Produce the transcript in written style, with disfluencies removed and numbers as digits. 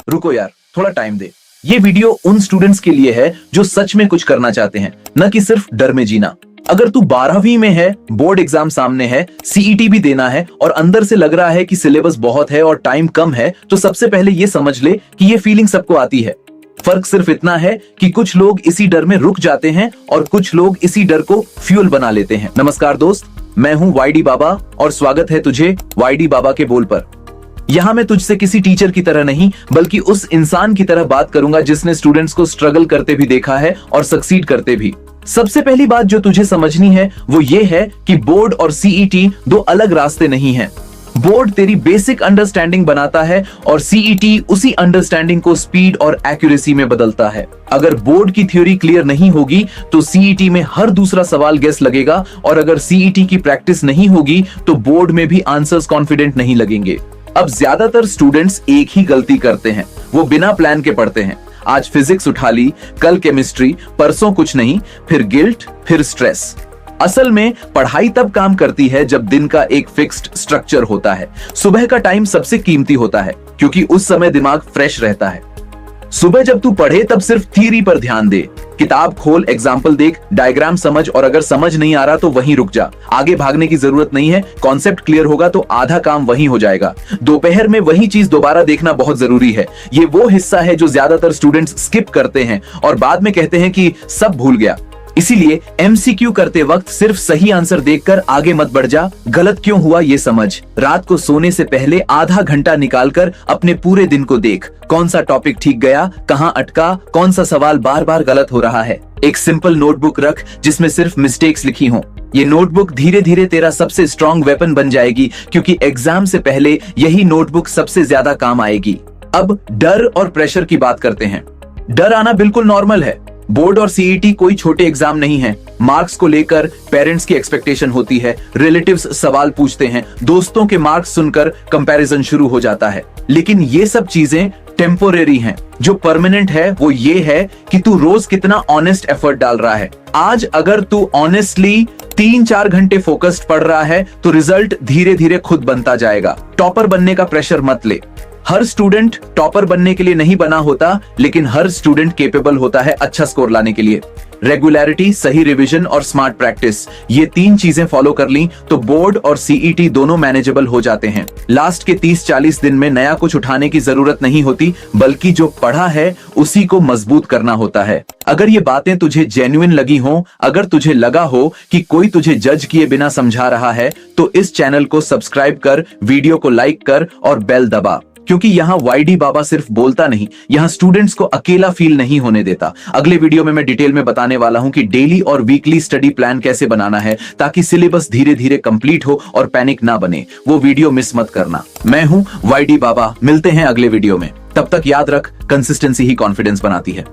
रुको यार, थोड़ा टाइम दे। ये वीडियो उन स्टूडेंट्स के लिए है जो सच में कुछ करना चाहते हैं, न कि सिर्फ डर में जीना। अगर तू 12वीं में है, बोर्ड एग्जाम सामने है, सीईटी भी देना है और अंदर से लग रहा है कि सिलेबस बहुत है और टाइम कम है, तो सबसे पहले ये समझ ले कि ये फीलिंग सबको आती है। फर्क सिर्फ इतना है कि कुछ लोग इसी डर में रुक जाते हैं और कुछ लोग इसी डर को फ्यूल बना लेते हैं। नमस्कार दोस्त, मैं हूं वाईडी बाबा और स्वागत है तुझे वाईडी बाबा के बोल पर। यहाँ मैं तुझसे किसी टीचर की तरह नहीं, बल्कि उस इंसान की तरह बात करूंगा जिसने स्टूडेंट्स को स्ट्रगल करते भी देखा है और सक्सीड करते भी। सबसे पहली बात जो तुझे समझनी है वो ये है कि बोर्ड और सीईटी दो अलग रास्ते नहीं हैं। बोर्ड तेरी बेसिक अंडरस्टैंडिंग बनाता है और सीईटी उसी अंडरस्टैंडिंग को स्पीड और एक्यूरेसी में बदलता है। अगर बोर्ड की थ्योरी क्लियर नहीं होगी तो सीईटी में हर दूसरा सवाल गेस लगेगा, और अगर सीईटी की प्रैक्टिस नहीं होगी तो बोर्ड में भी आंसर्स कॉन्फिडेंट नहीं लगेंगे। अब ज्यादातर स्टूडेंट्स एक ही गलती करते हैं, वो बिना प्लान के पढ़ते हैं। आज फिजिक्स उठा ली, कल केमिस्ट्री, परसों कुछ नहीं, फिर गिल्ट, फिर स्ट्रेस। असल में पढ़ाई तब काम करती है जब दिन का एक फिक्स्ड स्ट्रक्चर होता है। सुबह का टाइम सबसे कीमती होता है क्योंकि उस समय दिमाग फ्रेश रहता है। सुबह जब तू पढ़े तब सिर्फ थ्योरी पर ध्यान दे, किताब खोल, एग्जाम्पल देख, डायग्राम समझ, और अगर समझ नहीं आ रहा तो वहीं रुक जा। आगे भागने की जरूरत नहीं है, कॉन्सेप्ट क्लियर होगा तो आधा काम वहीं हो जाएगा। दोपहर में वही चीज दोबारा देखना बहुत जरूरी है। ये वो हिस्सा है जो ज्यादातर स्टूडेंट्स स्किप करते हैं और बाद में कहते हैं कि सब भूल गया। इसीलिए एमसीक्यू करते वक्त सिर्फ सही आंसर देखकर आगे मत बढ़ जा, गलत क्यों हुआ ये समझ। रात को सोने से पहले आधा घंटा निकालकर अपने पूरे दिन को देख, कौन सा टॉपिक ठीक गया, कहां अटका, कौन सा सवाल बार बार गलत हो रहा है। एक सिंपल नोटबुक रख जिसमें सिर्फ मिस्टेक्स लिखी हों। ये नोटबुक धीरे धीरे तेरा सबसे स्ट्रॉन्ग वेपन बन जाएगी, क्योंकि एग्जाम से पहले यही नोटबुक सबसे ज्यादा काम आएगी। अब डर और प्रेशर की बात करते हैं। डर आना बिल्कुल नॉर्मल है। बोर्ड और सीईटी कोई छोटे एग्जाम नहीं है। मार्क्स को लेकर पेरेंट्स की एक्सपेक्टेशन होती है, रिलेटिव्स सवाल पूछते हैं, दोस्तों के मार्क्स सुनकर कंपैरिजन शुरू हो जाता है। लेकिन ये सब चीजें टेम्पोरेरी हैं। जो परमानेंट है वो ये है कि तू रोज कितना ऑनेस्ट एफर्ट डाल रहा है। आज अगर तू ऑनेस्टली 3-4 घंटे फोकस्ड पढ़ रहा है तो रिजल्ट धीरे धीरे खुद बनता जाएगा। टॉपर बनने का प्रेशर मत ले। हर स्टूडेंट टॉपर बनने के लिए नहीं बना होता, लेकिन हर स्टूडेंट केपेबल होता है अच्छा स्कोर लाने के लिए। रेगुलरिटी, सही रिवीजन और स्मार्ट प्रैक्टिस, ये 3 चीजें फॉलो कर ली तो बोर्ड और सीईटी दोनों मैनेजेबल हो जाते हैं। लास्ट के 30-40 दिन में नया कुछ उठाने की जरूरत नहीं होती, बल्कि जो पढ़ा है उसी को मजबूत करना होता है। अगर ये बातें तुझे जेन्युइन लगी हो, अगर तुझे लगा हो कि कोई तुझे जज किए बिना समझा रहा है, तो इस चैनल को सब्सक्राइब कर, वीडियो को लाइक कर और बेल दबा, क्योंकि यहाँ वाईडी बाबा सिर्फ बोलता नहीं, यहाँ स्टूडेंट्स को अकेला फील नहीं होने देता। अगले वीडियो में मैं डिटेल में बताने वाला हूँ कि डेली और वीकली स्टडी प्लान कैसे बनाना है ताकि सिलेबस धीरे धीरे कंप्लीट हो और पैनिक ना बने। वो वीडियो मिस मत करना। मैं हूँ वाईडी बाबा, मिलते हैं अगले वीडियो में। तब तक याद रख, कंसिस्टेंसी ही कॉन्फिडेंस बनाती है।